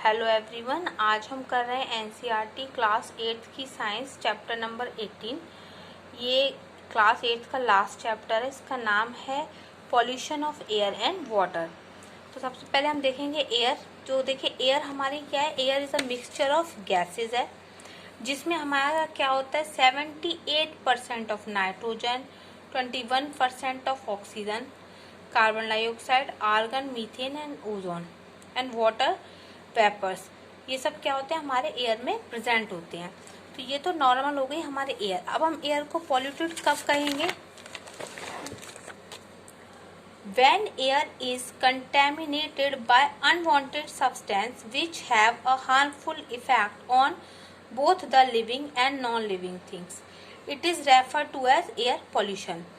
Hello everyone, आज हम कर रहे हैं एनसीईआरटी क्लास 8th की साइंस चैप्टर नंबर 18। ये क्लास 8th का लास्ट चैप्टर है। इसका नाम है pollution of air and water. तो सबसे पहले हम देखेंगे एयर। जो देखिए एयर हमारी क्या है, air is a mixture of gases है, जिसमें हमारा क्या होता है 78% of nitrogen, 21% of oxygen, carbon dioxide, argon, methane and ozone and water vapours. ये सब क्या होते हैं हमारे एयर में प्रेजेंट होते हैं। तो ये तो नॉर्मल हो गई हमारे एयर। अब हम एयर को पॉल्यूटेड कब कहेंगे? When air is contaminated by unwanted substance which have a harmful effect on both the living and non-living things, it is referred to as air pollution।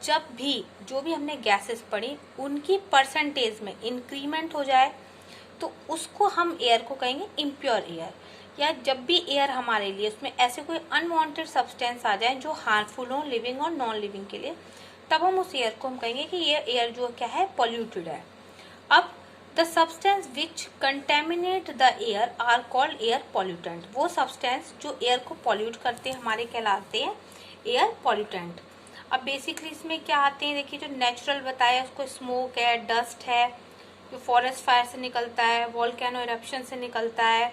जब भी जो भी हमने गैसेस पढ़ी उनकी परसेंटेज में इंक्रीमेंट हो जाए तो उसको हम एयर को कहेंगे इम्प्योर एयर। या जब भी एयर हमारे लिए उसमें ऐसे कोई अनवांटेड सब्सटेंस आ जाए जो हार्मफुल हो लिविंग और नॉन लिविंग के लिए, तब हम उस एयर को हम कहेंगे कि ये एयर जो क्या है पॉल्यूटेड है। अब the substance which contaminate the air are called air pollutant. वो सब्सटेंस जो एयर को पॉल्यूट करते हैं हमारे कहलाते हैं एयर पॉल्यूटेंट। अब बेसिकली इसमें क्या आते हैं, देखिए जो नेचुरल बताया उसको स्मोक है, डस्ट है, जो फॉरेस्ट फायर से निकलता है, वोल्केनो इरप्शन से निकलता है।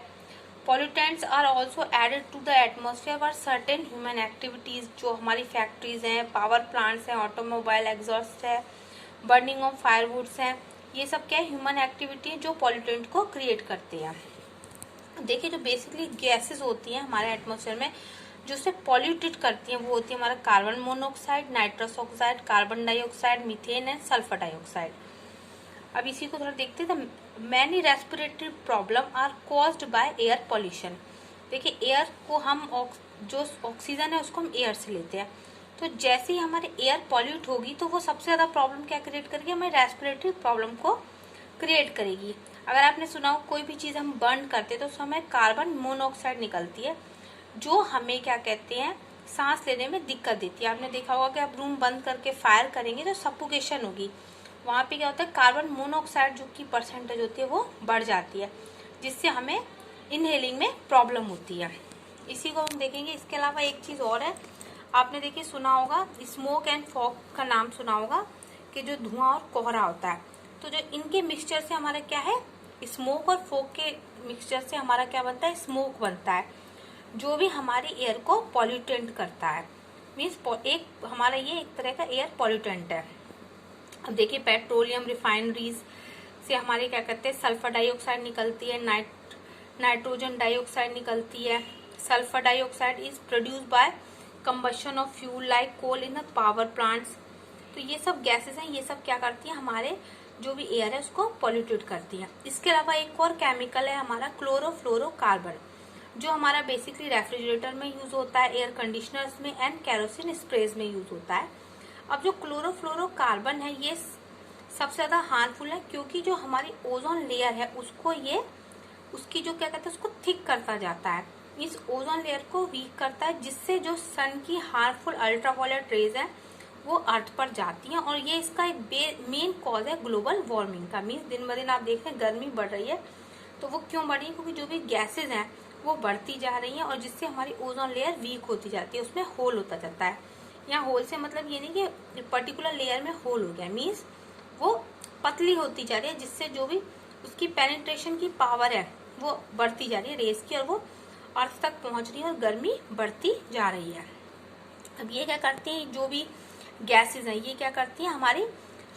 Pollutants are also added to the atmosphere for certain human activities. जो हमारी फैक्ट्रीज हैं, पावर प्लांट्स हैं, ऑटोमोबाइल एग्जॉस्ट है, बर्निंग ऑफ फायरवुड्स हैं, ये सब क्या है ह्यूमन एक्टिविटी है जो पॉल्यूटेंट को क्रिएट करती है। देखिए जो बेसिकली गैसेस होती हैं हमारे एटमोसफियर में जो उसे पॉल्यूटेड करती हैं वो होती है हमारा carbon monoxide, nitrous oxide, carbon dioxide, methane and sulphur dioxide. अब इसी को थोड़ा देखते हैं। Many respiratory problem are caused by air pollution. देखिए एयर को हम जो ऑक्सीजन है उसको हम एयर से लेते हैं, तो जैसे ही हमारे एयर पॉल्यूट होगी तो वो सबसे ज्यादा प्रॉब्लम क्या क्रिएट करेगी, हमें रेस्पिरेटरी प्रॉब्लम को क्रिएट करेगी। अगर आपने सुना हो कोई भी चीज हम बर्न करते हैं तो उसमें कार्बन मोनोऑक्साइड निकलती है जो हमें क्या कहते हैं सांस लेने में दिक्कत देती है। आपने देखा होगा कि आप रूम बंद करके फायर करेंगे तो सफोकेशन होगी, वहाँ पे क्या होता है कार्बन मोनोऑक्साइड जो की परसेंटेज होती है वो बढ़ जाती है, जिससे हमें इनहेलिंग में प्रॉब्लम होती है। इसी को हम देखेंगे। इसके अलावा एक चीज और है, आपने देखिए सुना होगा स्मोक एंड फॉग का नाम सुना होगा कि जो धुआं और कोहरा होता है, तो जो इनके मिक्सचर से हमारा क्या है स्मोक और फॉग के मिक्सचर से हमारा क्या बनता है स्मोक बनता है, जो भी हमारी एयर को पॉल्यूटेंट करता है। मीन्स एक हमारा ये एक तरह का एयर पॉल्यूटेंट है। अब देखिए पेट्रोलियम रिफाइनरीज से हमारे क्या कहते हैं सल्फर डाइऑक्साइड निकलती है, नाइट्रोजन डाइऑक्साइड निकलती है। Sulphur dioxide is produce by combustion of fuel like coal in the power plants. तो ये सब गैसेस हैं, ये सब क्या करती हैं हमारे जो भी एयर है उसको पॉल्यूटेड करती है। इसके अलावा एक और केमिकल है हमारा क्लोरोफ्लोरोकार्बन, जो हमारा बेसिकली रेफ्रिजरेटर में यूज होता है, एयर कंडीशनर्स में एंड केरोसिन स्प्रेज में यूज होता है। अब जो क्लोरोफ्लोरोकार्बन है ये सबसे ज्यादा हार्मफुल है, क्योंकि जो हमारी ओजोन लेयर है उसको ये उसकी जो क्या कहते हैं उसको थिक करता जाता है, इस ओजोन लेयर को वीक करता है, जिससे जो सन की हार्मफुल अल्ट्रावायलेट रेज है वो अर्थ पर जाती हैं। और ये इसका एक मेन कॉज है ग्लोबल वार्मिंग का। मीन्स दिन ब दिन आप देख रहे हैं गर्मी बढ़ रही है, तो वो क्यों बढ़ रही है, क्योंकि जो भी गैसेज हैं वो बढ़ती जा रही हैं और जिससे हमारी ओजोन लेयर वीक होती जाती है, उसमें होल होता जाता है। यहाँ होल से मतलब ये नहीं कि पर्टिकुलर लेयर में होल हो गया, मीन्स वो पतली होती जा रही है, जिससे जो भी उसकी पेनिट्रेशन की पावर है वो बढ़ती जा रही है रेस की, और वो अर्थ तक पहुंच रही है और गर्मी बढ़ती जा रही है। अब ये क्या करती हैं जो भी गैसेज हैं ये क्या करती हैं हमारी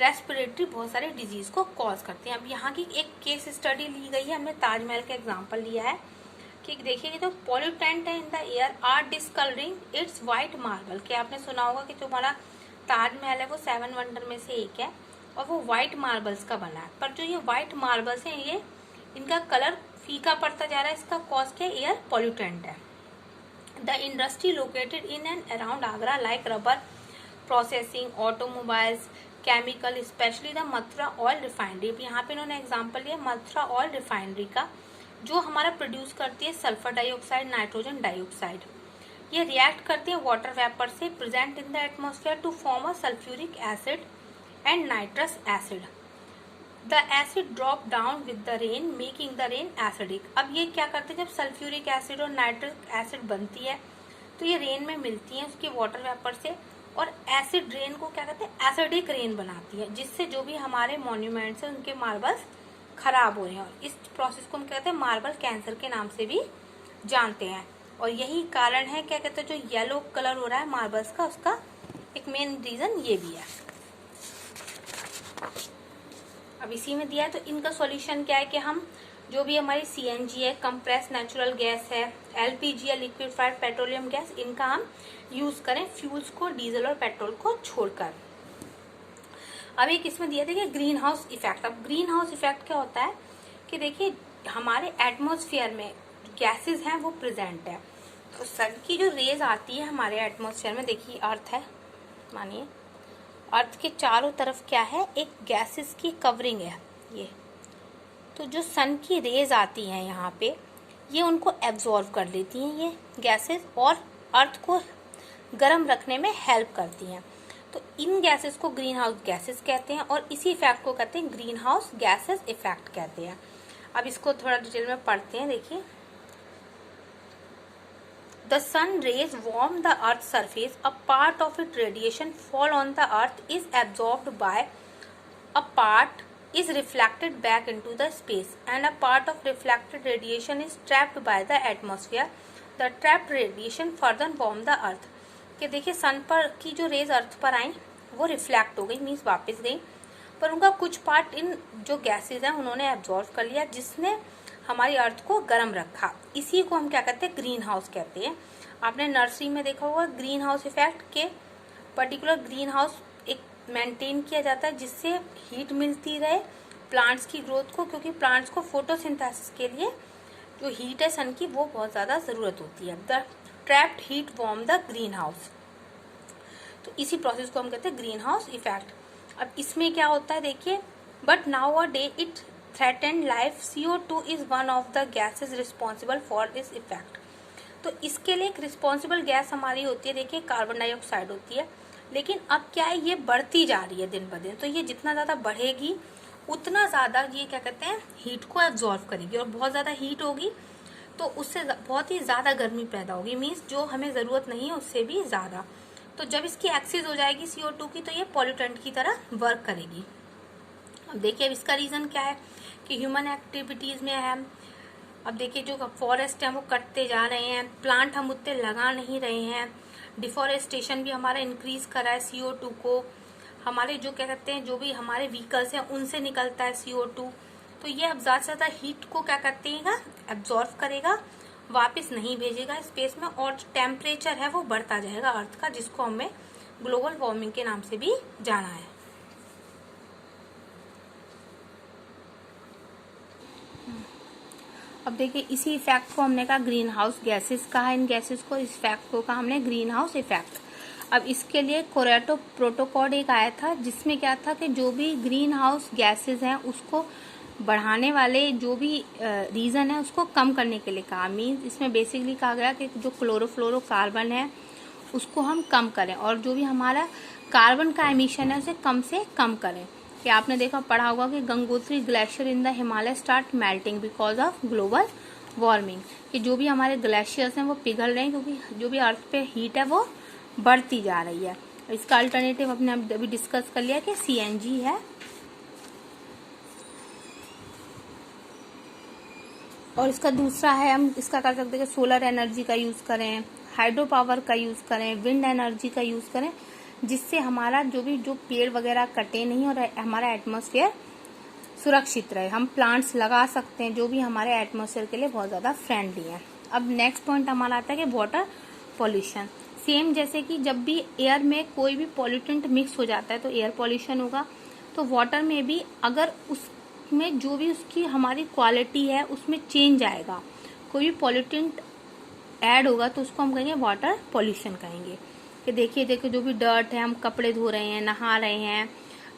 रेस्पिरेटरी बहुत सारे डिजीज को कॉज करती हैं। अब यहाँ की एक केस स्टडी ली गई है, हमने ताजमहल का एग्जाम्पल लिया है कि देखिए जो पॉल्यूटेंट है in the air are discolouring its white marble. कि आपने सुना होगा कि जो हमारा ताजमहल है वो 7 वंडर में से एक है और वो व्हाइट मार्बल्स का बना है, पर जो ये व्हाइट मार्बल्स हैं ये इनका कलर फीका पड़ता जा रहा है। इसका कॉज क्या एयर पॉल्यूटेंट है। The industry located in and around Agra like rubber processing, automobiles, chemical, specially the Mathura oil refinery. यहाँ पे इन्होंने एग्जाम्पल लिया मथुरा ऑयल रिफाइनरी का, जो हमारा प्रोड्यूस करती है सल्फर डाइऑक्साइड, नाइट्रोजन डाइऑक्साइड। ये रिएक्ट करती है वाटर वेपर से present in the atmosphere to form a sulphuric acid and nitrous acid. The acid drop down with the rain making the rain acidic. अब ये क्या करते हैं, जब सल्फ्यूरिक एसिड और नाइट्रिक एसिड बनती है तो ये रेन में मिलती है उसके वाटर वेपर से, और एसिड रेन को क्या कहते हैं, एसिडिक रेन बनाती है, जिससे जो भी हमारे मॉन्यूमेंट्स हैं उनके मार्बल्स खराब हो रहे हैं। और इस प्रोसेस को हम कहते हैं मार्बल कैंसर के नाम से भी जानते हैं। और यही कारण है, क्या कहते हैं, जो येलो कलर हो रहा है मार्बल्स का, उसका एक मेन रीजन ये भी है। अब इसी में दिया है, तो इनका सॉल्यूशन क्या है कि हम जो भी हमारी सीएनजी है, कंप्रेस नेचुरल गैस है, एलपीजी है, लिक्विफाइड पेट्रोलियम गैस, इनका हम यूज करें फ्यूल्स को, डीजल और पेट्रोल को छोड़कर। अब एक इसमें दिया था कि ग्रीन हाउस इफेक्ट। अब ग्रीन हाउस इफेक्ट क्या होता है कि देखिए हमारे एटमॉस्फेयर में गैसेस हैं वो प्रेजेंट है, तो सन की जो रेज आती है हमारे एटमॉस्फेयर में, देखिए अर्थ है, मानिए अर्थ के चारों तरफ क्या है, एक गैसेस की कवरिंग है ये, तो जो सन की रेज आती हैं यहाँ पे, ये उनको एब्जॉर्व कर लेती हैं ये गैसेस, और अर्थ को गर्म रखने में हेल्प करती हैं। तो इन गैसेस को ग्रीन हाउस गैसेस कहते हैं, और इसी इफेक्ट को कहते हैं ग्रीन हाउस गैसेस इफेक्ट कहते हैं। अब इसको थोड़ा डिटेल में पढ़ते हैं, देखिए। The sun rays warm the earth's surface. A part of its radiation fall on the earth is absorbed by, a part is reflected back into the space, and a part of reflected radiation is trapped by the atmosphere. The trapped radiation further warm the earth. कि देखिए सन पर की जो raise अर्थ पर आई वो reflect हो गई, means वापस गई, पर उनका कुछ पार्ट इन जो गैसेज हैं उन्होंने एब्जॉर्व कर लिया, जिसने हमारी अर्थ को गर्म रखा। इसी को हम क्या कहते हैं, ग्रीन हाउस कहते हैं। आपने नर्सरी में देखा होगा ग्रीन हाउस इफेक्ट के पर्टिकुलर ग्रीन हाउस एक मेंटेन किया जाता है, जिससे हीट मिलती रहे प्लांट्स की ग्रोथ को, क्योंकि प्लांट्स को फोटोसिंथेसिस के लिए जो हीट है सन की वो बहुत ज़्यादा ज़रूरत होती है। The trapped heat warm the green house, तो इसी प्रोसेस को हम कहते हैं ग्रीन हाउस इफेक्ट। अब इसमें क्या होता है देखिए, but now a day it threatened life, CO2 is one of the gases responsible for this effect. तो इसके लिए एक रिस्पॉन्सिबल गैस हमारी होती है, देखिए कार्बन डाइऑक्साइड होती है, लेकिन अब क्या है ये बढ़ती जा रही है दिन ब दिन, तो ये जितना ज़्यादा बढ़ेगी उतना ज़्यादा ये क्या कहते हैं हीट को एब्जॉर्व करेगी, और बहुत ज़्यादा हीट होगी तो उससे बहुत ही ज़्यादा गर्मी पैदा होगी, मीन्स जो हमें ज़रूरत नहीं है उससे भी ज़्यादा। तो जब इसकी एक्सेस हो जाएगी CO2 की, तो ये पॉल्यूटेंट की तरह वर्क करेगी। अब देखिए अब इसका रीज़न क्या है कि ह्यूमन एक्टिविटीज़ में है। अब देखिए जो फॉरेस्ट है वो कटते जा रहे हैं, प्लांट हम उतने लगा नहीं रहे हैं, डिफॉरेस्टेशन भी हमारा इंक्रीज करा है CO2 को, हमारे जो क्या कहते हैं जो भी हमारे व्हीकल्स हैं उनसे निकलता है CO2, तो ये अब ज़्यादा से ज़्यादा हीट को क्या कहते हैं एब्जॉर्व करेगा, वापस नहीं भेजेगा स्पेस में, और टेम्परेचर है वो बढ़ता जाएगा अर्थ का, जिसको हमें ग्लोबल वार्मिंग के नाम से भी जाना है। अब देखिए इसी इफेक्ट को हमने कहा ग्रीन हाउस गैसेस कहा, इन गैसेस को, इस इफेक्ट को कहा हमने ग्रीन हाउस इफेक्ट। अब इसके लिए कोरेटो प्रोटोकॉल एक आया था, जिसमें क्या था कि जो भी ग्रीन हाउस गैसेस हैं उसको बढ़ाने वाले जो भी रीज़न है उसको कम करने के लिए कहा। मीन्स इसमें बेसिकली कहा गया कि जो क्लोरोफ्लोरोकार्बन है उसको हम कम करें, और जो भी हमारा कार्बन का एमिशन है उसे कम से कम करें। कि आपने देखा पढ़ा होगा कि Gangotri glacier in the Himalaya start melting because of global warming, कि जो भी हमारे ग्लेशियर्स हैं वो पिघल रहे हैं क्योंकि जो भी अर्थ पे हीट है वो बढ़ती जा रही है। इसका अल्टरनेटिव अपने अभी डिस्कस कर लिया कि CNG है। और इसका दूसरा है, हम इसका कर सकते हैं कि सोलर एनर्जी का यूज़ करें, हाइड्रो पावर का यूज़ करें, विंड एनर्जी का यूज़ करें, जिससे हमारा जो पेड़ वगैरह कटे नहीं और हमारा एटमॉस्फेयर सुरक्षित रहे। हम प्लांट्स लगा सकते हैं जो भी हमारे एटमॉस्फेयर के लिए बहुत ज़्यादा फ्रेंडली है। अब नेक्स्ट पॉइंट हमारा आता है कि वाटर पॉल्यूशन। सेम जैसे कि जब भी एयर में कोई भी पॉल्यूटेंट मिक्स हो जाता है तो एयर पॉल्यूशन होगा, तो वाटर में भी अगर उसमें जो भी उसकी हमारी क्वालिटी है उसमें चेंज आएगा, कोई भी पॉल्यूटेंट ऐड होगा तो उसको हम कहेंगे वाटर पॉल्यूशन कहेंगे। कि देखिए जो भी डर्ट है, हम कपड़े धो रहे हैं, नहा रहे हैं,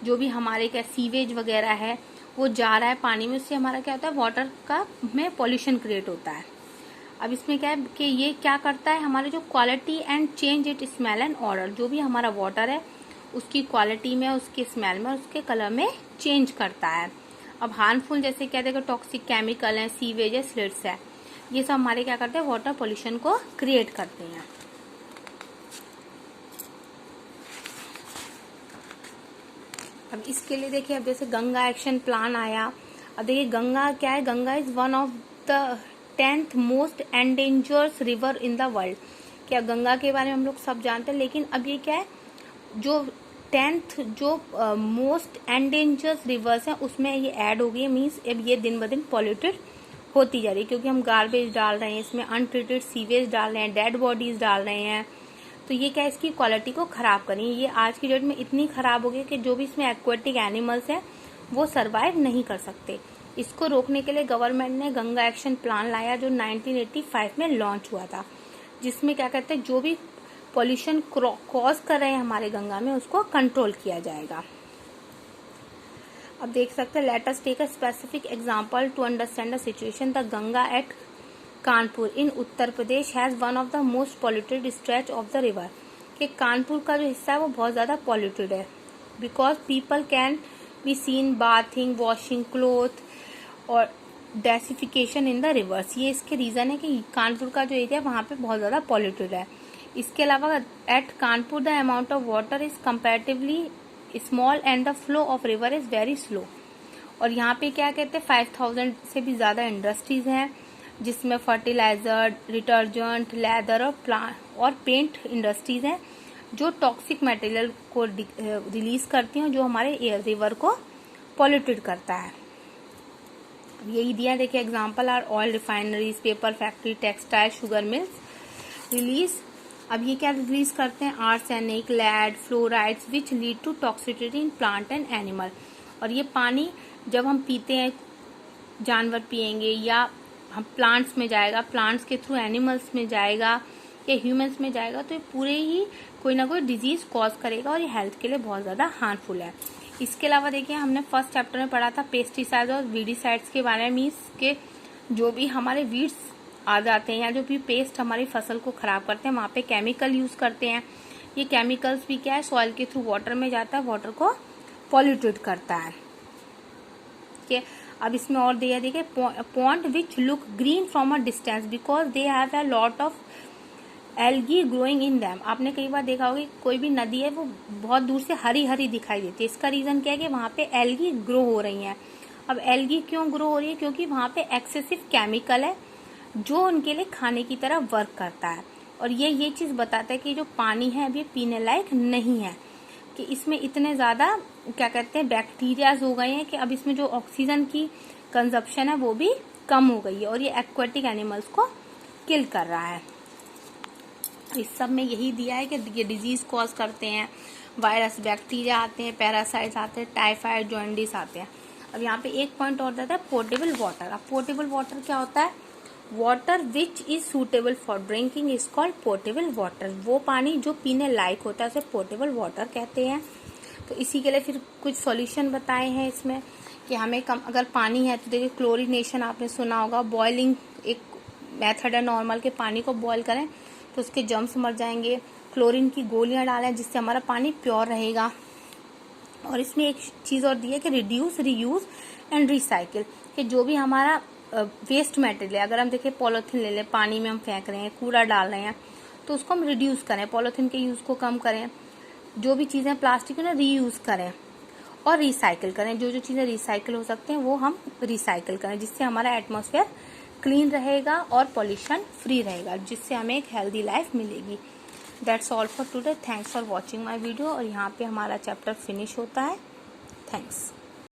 जो भी हमारे क्या सीवेज वगैरह है वो जा रहा है पानी में, उससे हमारा क्या होता है वाटर का में पॉल्यूशन क्रिएट होता है। अब इसमें क्या है कि ये क्या करता है, हमारे जो quality and change it smell and order, जो भी हमारा वाटर है उसकी क्वालिटी में, उसके स्मेल में, उसके कलर में चेंज करता है। अब हार्मफुल जैसे क्या देखो टॉक्सिक केमिकल है, सीवेज है, स्लिट्स है, ये सब हमारे क्या करते हैं, वाटर पोल्यूशन को क्रिएट करते हैं। अब इसके लिए देखिए, अब जैसे गंगा एक्शन प्लान आया। अब देखिए गंगा क्या है, Ganga is one of the 10th most endangers river in the world. क्या गंगा के बारे में हम लोग सब जानते हैं, लेकिन अब ये क्या है, जो 10th जो मोस्ट एंडेंजर्स रिवर्स हैं उसमें ये ऐड हो गई है। मीन्स अब ये दिन ब दिन पॉल्यूटेड होती जा रही है, क्योंकि हम गार्बेज डाल रहे हैं, इसमें अनट्रीटेड सीवेज डाल रहे हैं, डेड बॉडीज डाल रहे हैं, तो ये क्या है, इसकी क्वालिटी को खराब कर रही है। ये आज की डेट में इतनी खराब हो गई कि जो भी इसमें एक्वेटिक एनिमल्स हैं वो सर्वाइव नहीं कर सकते। इसको रोकने के लिए गवर्नमेंट ने गंगा एक्शन प्लान लाया, जो 1985 में लॉन्च हुआ था, जिसमें क्या कहते हैं, जो भी पॉल्यूशन कॉज कर रहे हैं हमारे गंगा में उसको कंट्रोल किया जाएगा। अब देख सकते हैं, let us take a specific example to understand the situation. The Ganga at Kanpur in Uttar Pradesh has one of the most polluted stretch of the river. कि कानपुर का जो हिस्सा है वो बहुत ज्यादा पॉल्यूटेड है, because people can be seen bathing, washing cloth और डेसिफिकेशन इन द रिवर्स। ये इसके रीजन है कि कानपुर का जो एरिया वहाँ पे बहुत ज्यादा पॉल्यूटेड है। इसके अलावा at Kanpur the amount of water is comparatively small and the flow of river is very slow. और यहाँ पे क्या कहते हैं, 5000 से भी ज्यादा इंडस्ट्रीज हैं, जिसमें फर्टिलाइजर, डिटर्जेंट, लेदर और प्लांट और पेंट इंडस्ट्रीज हैं, जो टॉक्सिक मटेरियल को रिलीज करती हैं, जो हमारे एयर रिवर को पॉल्यूटेड करता है। यही दिया, देखिए example are oil refineries, paper factory, textile, sugar mills release. अब ये क्या रिलीज करते हैं, arsenic, lead, fluorides which lead to toxicity in plant and animal. और ये पानी जब हम पीते हैं, जानवर पिएंगे या हम प्लांट्स में जाएगा, प्लांट्स के थ्रू एनिमल्स में जाएगा या ह्यूमंस में जाएगा, तो ये पूरे ही कोई ना कोई डिजीज कॉज करेगा और ये हेल्थ के लिए बहुत ज्यादा हार्मफुल है। इसके अलावा देखिए, हमने फर्स्ट चैप्टर में पढ़ा था पेस्टिसाइड और वीडिसाइड्स के बारे में। मीन्स के जो भी हमारे वीड्स आ जाते हैं या जो भी पेस्ट हमारी फसल को खराब करते हैं, वहाँ पे केमिकल यूज करते हैं। ये केमिकल्स भी क्या है, सॉइल के थ्रू वाटर में जाता है, वाटर को पॉल्यूटेड करता है। ठीक है, अब इसमें और दिया, देखिए pond which look green from a distance because they have a lot of algae growing in them. आपने कई बार देखा होगा कोई भी नदी है वो बहुत दूर से हरी हरी दिखाई देती है। इसका रीजन क्या है कि वहाँ पे एल्गी ग्रो हो रही हैं। अब एल्गी क्यों ग्रो हो रही है, क्योंकि वहाँ पे एक्सेसिव केमिकल है जो उनके लिए खाने की तरह वर्क करता है। और ये चीज बताता है कि जो पानी है अभी पीने लायक नहीं है, कि इसमें इतने ज्यादा क्या कहते हैं बैक्टीरियाज हो गए हैं कि अब इसमें जो ऑक्सीजन की कंजप्शन है वो भी कम हो गई है, और ये एक्वेटिक एनिमल्स को किल कर रहा है। इस सब में यही दिया है कि ये डिजीज कॉज करते हैं, वायरस, बैक्टीरिया आते हैं, पैरासाइट्स आते हैं, टाइफाइड, जॉन्डिस आते हैं। अब यहाँ पे एक पॉइंट और देता है, पोर्टेबल वाटर। अब पोर्टेबल वाटर क्या होता है, water which is suitable for drinking is called portable water. वो पानी जो पीने लायक होता है उसे पोर्टेबल वाटर कहते हैं। तो इसी के लिए फिर कुछ सॉल्यूशन बताए हैं इसमें कि हमें कम अगर पानी है तो देखिए क्लोरीनेशन आपने सुना होगा, बॉइलिंग एक मेथड है नॉर्मल के पानी को बॉईल करें तो उसके जर्म्स मर जाएंगे। क्लोरीन की गोलियां डालें जिससे हमारा पानी प्योर रहेगा। और इसमें एक चीज और दी है कि रिड्यूस, रीयूज एंड रिसाइकिल, कि जो भी हमारा वेस्ट मटेरियल है, अगर हम देखें पॉलीथीन ले लें, पानी में हम फेंक रहे हैं, कूड़ा डाल रहे हैं, तो उसको हम रिड्यूस करें, पॉलीथीन के यूज को कम करें। जो भी चीजें प्लास्टिक है रीयूज करें और रिसाइकिल करें। जो जो चीजें रिसाइकिल हो सकते हैं वो हम रिसाइकिल करें, जिससे हमारा एटमॉस्फेयर क्लीन रहेगा और पॉल्यूशन फ्री रहेगा, जिससे हमें एक हेल्दी लाइफ मिलेगी। That's all for today. Thanks for watching my video. और यहाँ पे हमारा चैप्टर फिनिश होता है। थैंक्स।